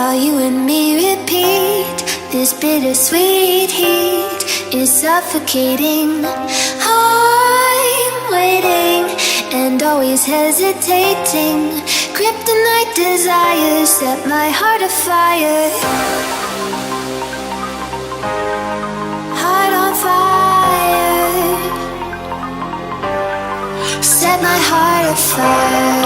while you and me repeat. This bittersweet heat is suffocating. I'm waiting and always hesitating. Kryptonite desires set my heart afire. Heart on fire. Set my heart afire.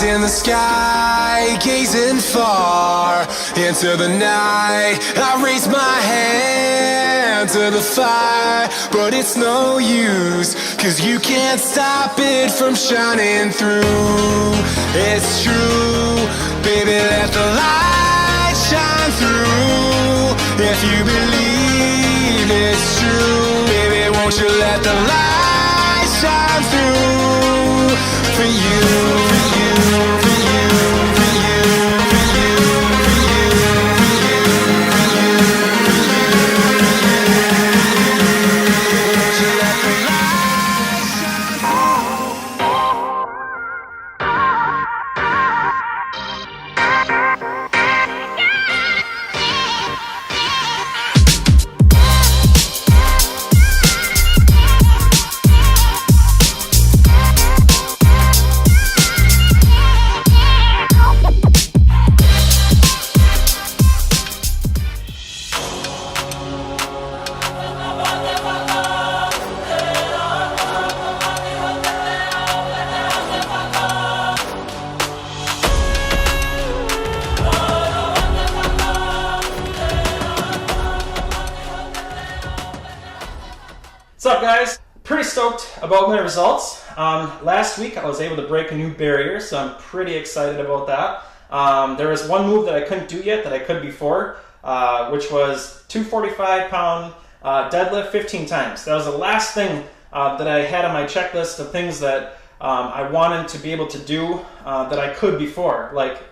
In the sky, gazing far into the night, I raise my hand to the fire, but it's no use, 'cause you can't stop it from shining through. It's true, baby, let the light shine through. If you believe it's true, baby, won't you let the light shine through for you, for you. What's up, guys? Pretty stoked about my results. Last week I was able to break a new barrier, so I'm pretty excited about that. There was one move that I couldn't do yet that I could before, which was 245-pound deadlift 15 times. That was the last thing that I had on my checklist of things that I wanted to be able to do that I could before. Like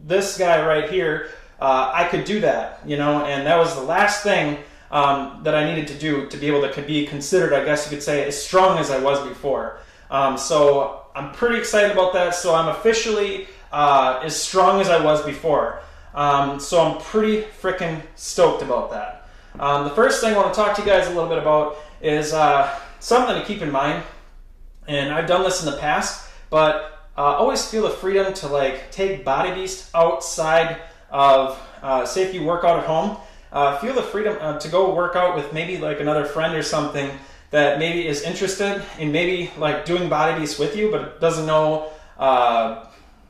this guy right here, I could do that, you know, and that was the last thing that I needed to do to be able to be considered, I guess you could say, as strong as I was before. So I'm pretty excited about that. So I'm officially as strong as I was before. So I'm pretty freaking stoked about that. The first thing I want to talk to you guys a little bit about is something to keep in mind. And I've done this in the past, but always feel the freedom to like take Body Beast outside of, say if you work out at home, feel the freedom to go work out with maybe like another friend or something that maybe is interested in maybe like doing Body Beast with you, but doesn't know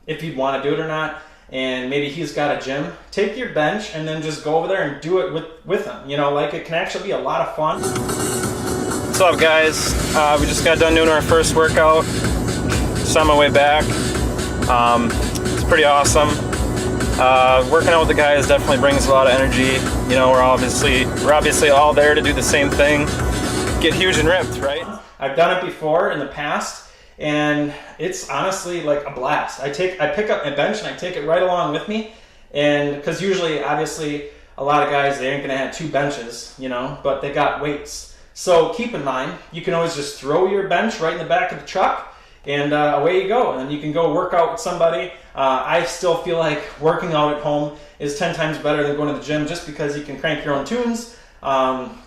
if you'd want to do it or not. And maybe he's got a gym. Take your bench and then just go over there and do it with him. You know, like it can actually be a lot of fun. What's up, guys? We just got done doing our first workout. Just on my way back. It's pretty awesome. Working out with the guys definitely brings a lot of energy. You know, we're obviously all there to do the same thing. Get huge and ripped, right? I've done it before in the past, and it's honestly like a blast. I pick up my bench and I take it right along with me, and because usually, obviously, a lot of guys, they ain't gonna have two benches, you know, but they got weights. So keep in mind, you can always just throw your bench right in the back of the truck, and away you go, and then you can go work out with somebody. I still feel like working out at home is 10 times better than going to the gym, just because you can crank your own tunes.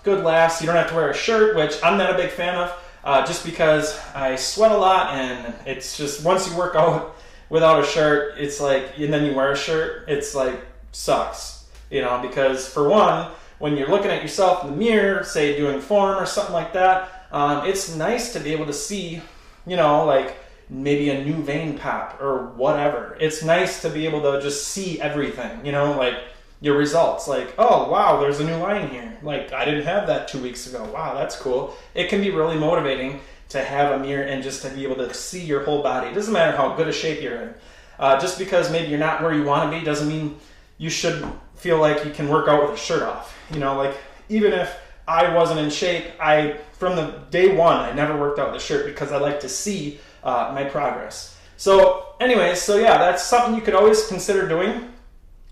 Good laughs. You don't have to wear a shirt, which I'm not a big fan of, just because I sweat a lot, and it's just once you work out without a shirt, it's like, and then you wear a shirt, it's like sucks, you know, because for one, when you're looking at yourself in the mirror, say doing form or something like that, it's nice to be able to see, you know, like maybe a new vein pop or whatever. It's nice to be able to just see everything, you know, like your results. Like, oh, wow, there's a new line here. Like, I didn't have that 2 weeks ago. Wow, that's cool. It can be really motivating to have a mirror and just to be able to see your whole body. It doesn't matter how good a shape you're in. Just because maybe you're not where you want to be doesn't mean you should feel like you can work out with a shirt off. You know, like, even if I wasn't in shape, from the day one, I never worked out with a shirt because I like to see my progress. So anyways, so yeah, that's something you could always consider doing.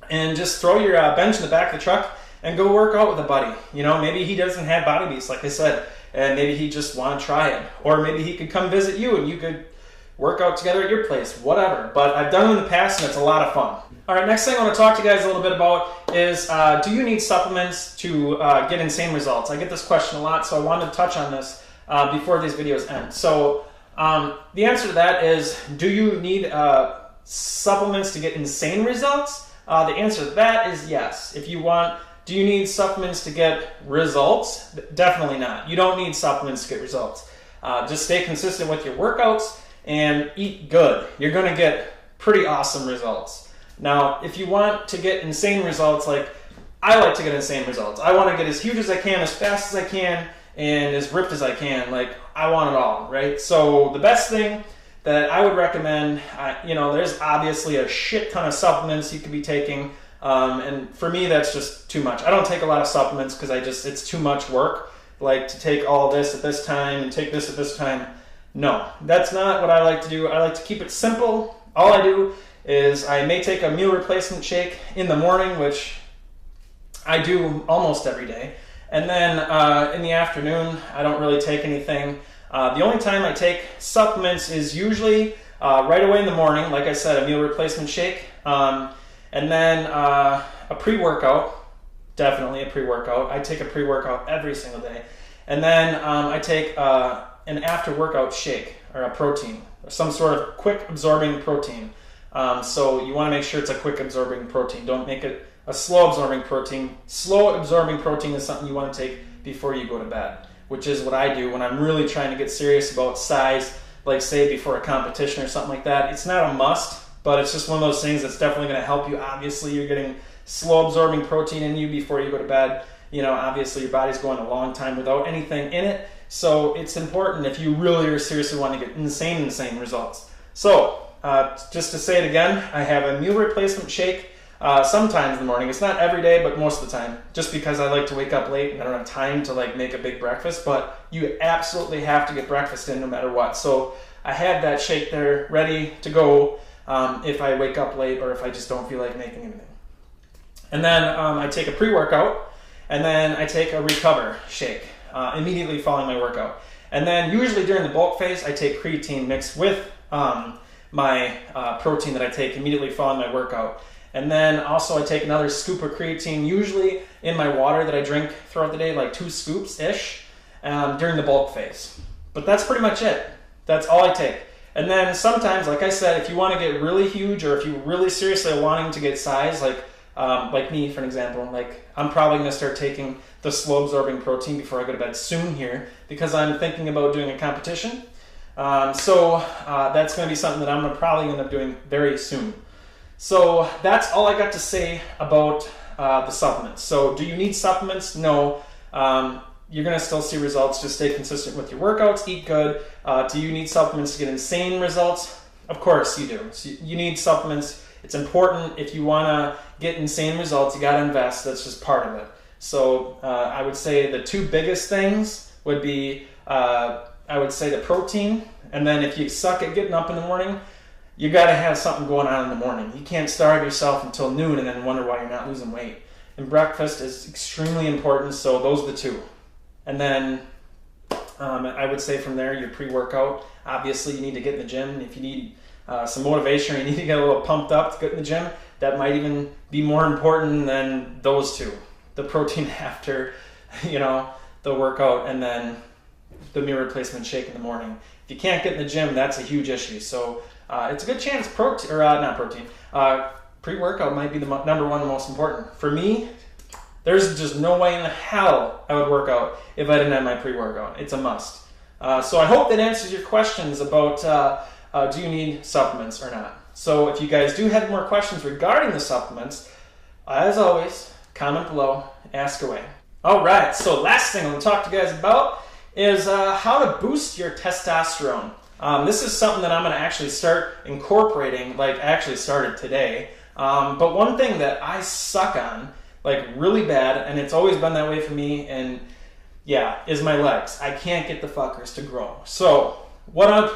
And just throw your bench in the back of the truck and go work out with a buddy. You know, maybe he doesn't have Body Beast, like I said, and maybe he just want to try it. Or maybe he could come visit you and you could work out together at your place, whatever. But I've done it in the past and it's a lot of fun. All right, next thing I want to talk to you guys a little bit about is, do you need supplements to get insane results? I get this question a lot, so I wanted to touch on this before these videos end. So the answer to that is, do you need supplements to get insane results? The answer to that is yes. If you want, do you need supplements to get results? Definitely not. You don't need supplements to get results. Just stay consistent with your workouts and eat good. You're going to get pretty awesome results. Now, if you want to get insane results, like I like to get insane results. I want to get as huge as I can, as fast as I can, and as ripped as I can. Like, I want it all, right? So the best thing that I would recommend, you know, there's obviously a shit ton of supplements you could be taking, and for me that's just too much. I don't take a lot of supplements because it's too much work, like to take all this at this time and take this at this time. No, that's not what I like to do. I like to keep it simple. All I do is I may take a meal replacement shake in the morning, which I do almost every day, and then in the afternoon I don't really take anything. The only time I take supplements is usually right away in the morning, like I said, a meal replacement shake, and then a pre-workout, definitely a pre-workout. I take a pre-workout every single day. And then I take an after-workout shake, or a protein, or some sort of quick-absorbing protein. So you want to make sure it's a quick-absorbing protein. Don't make it a slow-absorbing protein. Slow-absorbing protein is something you want to take before you go to bed, which is what I do when I'm really trying to get serious about size, like say before a competition or something like that. It's not a must, but it's just one of those things that's definitely going to help you. Obviously, you're getting slow absorbing protein in you before you go to bed. You know, obviously your body's going a long time without anything in it. So it's important if you really are seriously want to get insane results. So just to say it again, I have a meal replacement shake sometimes in the morning. It's not every day, but most of the time, just because I like to wake up late and I don't have time to like make a big breakfast. But you absolutely have to get breakfast in no matter what. So I have that shake there ready to go if I wake up late or if I just don't feel like making anything. And then I take a pre-workout, and then I take a recover shake immediately following my workout. And then usually during the bulk phase, I take creatine mixed with my protein that I take immediately following my workout. And then also I take another scoop of creatine, usually in my water that I drink throughout the day, like 2 scoops-ish, during the bulk phase. But that's pretty much it. That's all I take. And then sometimes, like I said, if you want to get really huge, or if you really seriously are wanting to get size, like me, for an example, like I'm probably going to start taking the slow-absorbing protein before I go to bed soon here, because I'm thinking about doing a competition. So that's going to be something that I'm going to probably end up doing very soon. So that's all I got to say about the supplements. So do you need supplements? No. You're going to still see results. Just stay consistent with your workouts, eat good. Do you need supplements to get insane results? Of course you do. So you need supplements. It's important. If you want to get insane results, you got to invest. That's just part of it. So I would say the 2 biggest things would be, I would say the protein. And then if you suck at getting up in the morning, you got to have something going on in the morning. You can't starve yourself until noon and then wonder why you're not losing weight. And breakfast is extremely important, so those are the 2. And then I would say from there, your pre-workout. Obviously, you need to get in the gym. If you need some motivation, or you need to get a little pumped up to get in the gym, that might even be more important than those 2. The protein after, the workout, and then the meal replacement shake in the morning. If you can't get in the gym, that's a huge issue. So it's a good chance pre-workout might be the number 1 most important. For me, there's just no way in hell I would work out if I didn't have my pre-workout. It's a must. So I hope that answers your questions about do you need supplements or not? So if you guys do have more questions regarding the supplements, as always, comment below, ask away. All right, so last thing I'm going to talk to you guys about is how to boost your testosterone. This is something that I'm going to actually start incorporating, like I actually started today. But one thing that I suck on, like really bad, and it's always been that way for me, and yeah, is my legs. I can't get the fuckers to grow. So what I'm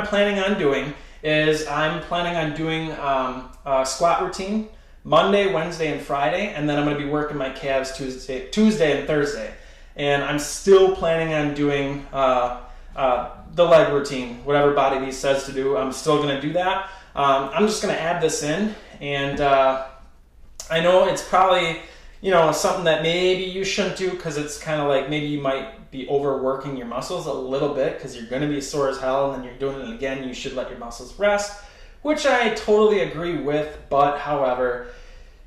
planning on doing is I'm planning on doing a squat routine Monday, Wednesday, and Friday, and then I'm going to be working my calves Tuesday and Thursday. And I'm still planning on doing the leg routine, whatever Body Beast says to do. I'm still going to do that. I'm just going to add this in, and I know it's probably, you know, something that maybe you shouldn't do because it's kind of like maybe you might be overworking your muscles a little bit because you're going to be sore as hell, and then you're doing it again. You should let your muscles rest, which I totally agree with. But however,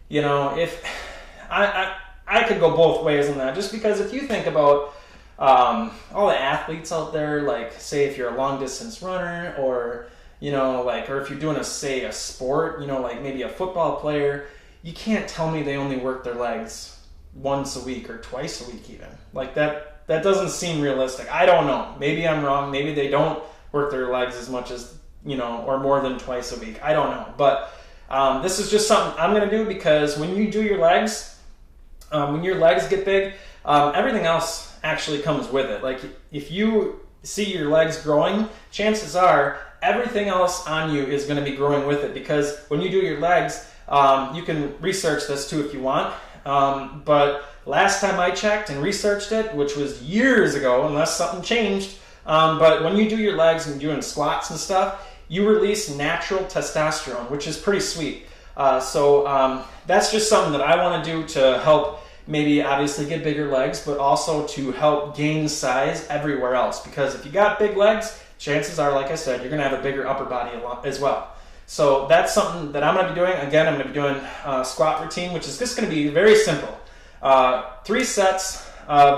you know, if I could go both ways on that, just because if you think about all the athletes out there, like say if you're a long distance runner, or you know, like, or if you're doing a sport, you know, like maybe a football player, you can't tell me they only work their legs once a week or twice a week even. Like that doesn't seem realistic. I don't know. Maybe I'm wrong. Maybe they don't work their legs as much as, you know, or more than twice a week. I don't know. But this is just something I'm going to do because when you do your legs, when your legs get big, everything else actually comes with it. Like if you see your legs growing, chances are everything else on you is going to be growing with it, because when you do your legs, you can research this too if you want. But last time I checked and researched it, which was years ago, unless something changed, but when you do your legs and doing squats and stuff, you release natural testosterone, which is pretty sweet. So that's just something that I want to do to help maybe obviously get bigger legs, but also to help gain size everywhere else. Because if you got big legs, chances are, like I said, you're going to have a bigger upper body as well. So that's something that I'm going to be doing. Again, I'm going to be doing a squat routine, which is just going to be very simple. 3 sets,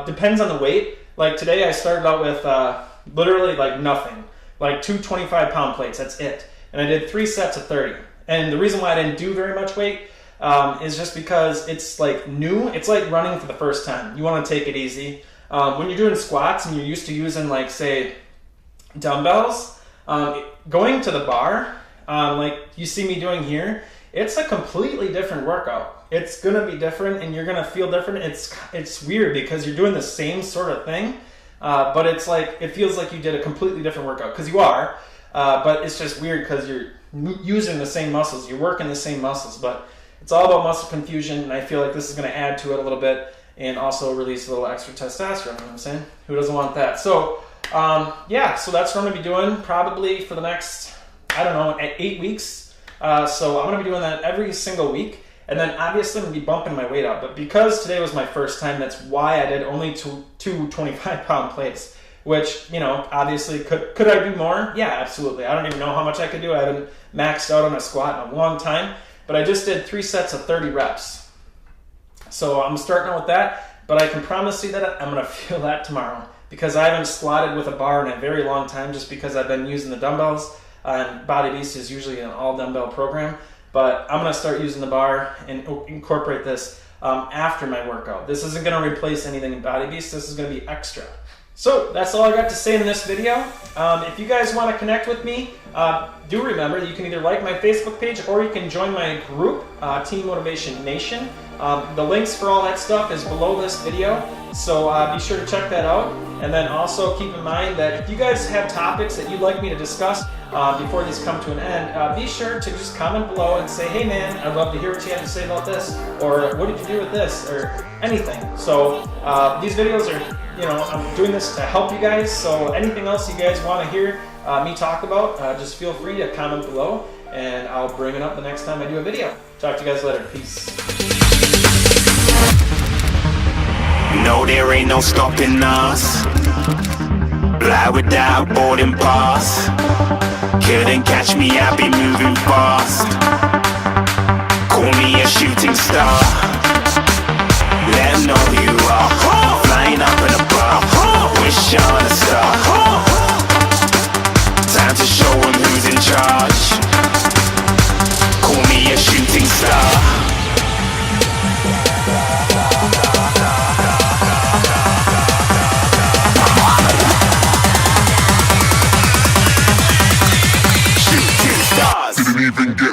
depends on the weight. Like today I started out with literally like nothing, like 2 25-pound plates, that's it. And I did 3 sets of 30. And the reason why I didn't do very much weight is just because it's like new. It's like running for the first time. You want to take it easy. When you're doing squats and you're used to using, like, say, dumbbells, going to the bar, like you see me doing here, it's a completely different workout. It's going to be different and you're going to feel different. It's weird because you're doing the same sort of thing, but it's like, it feels like you did a completely different workout, because you are, but it's just weird because you're using the same muscles, you're working the same muscles, but it's all about muscle confusion, and I feel like this is going to add to it a little bit and also release a little extra testosterone, you know what I'm saying? Who doesn't want that? So, yeah, so that's what I'm going to be doing probably for the next, I don't know, 8 weeks. So I'm going to be doing that every single week. And then obviously I'm going to be bumping my weight up. But because today was my first time, that's why I did only two 25-pound plates. Which, you know, obviously, could I do more? Yeah, absolutely. I don't even know how much I could do. I haven't maxed out on a squat in a long time. But I just did 3 sets of 30 reps. So I'm starting out with that. But I can promise you that I'm going to feel that tomorrow, because I haven't squatted with a bar in a very long time, just because I've been using the dumbbells. And Body Beast is usually an all dumbbell program. But I'm going to start using the bar and incorporate this after my workout. This isn't going to replace anything in Body Beast. This is going to be extra. So that's all I got to say in this video. If you guys want to connect with me, do remember you can either like my Facebook page or you can join my group, Team Motivation Nation. The links for all that stuff is below this video, so be sure to check that out. And then also keep in mind that if you guys have topics that you'd like me to discuss before these come to an end, be sure to just comment below and say, hey man, I'd love to hear what you have to say about this, or what did you do with this, or anything. So these videos are, you know, I'm doing this to help you guys, so anything else you guys want to hear me talk about, just feel free to comment below, and I'll bring it up the next time I do a video. Talk to you guys later. Peace. No, there ain't no stopping us. Fly without boarding pass. Couldn't catch me, I'll be moving fast. Call me a shooting star. Let 'em know who you are. Flying up in a bar. Wish on a star. Time to show 'em who's in even get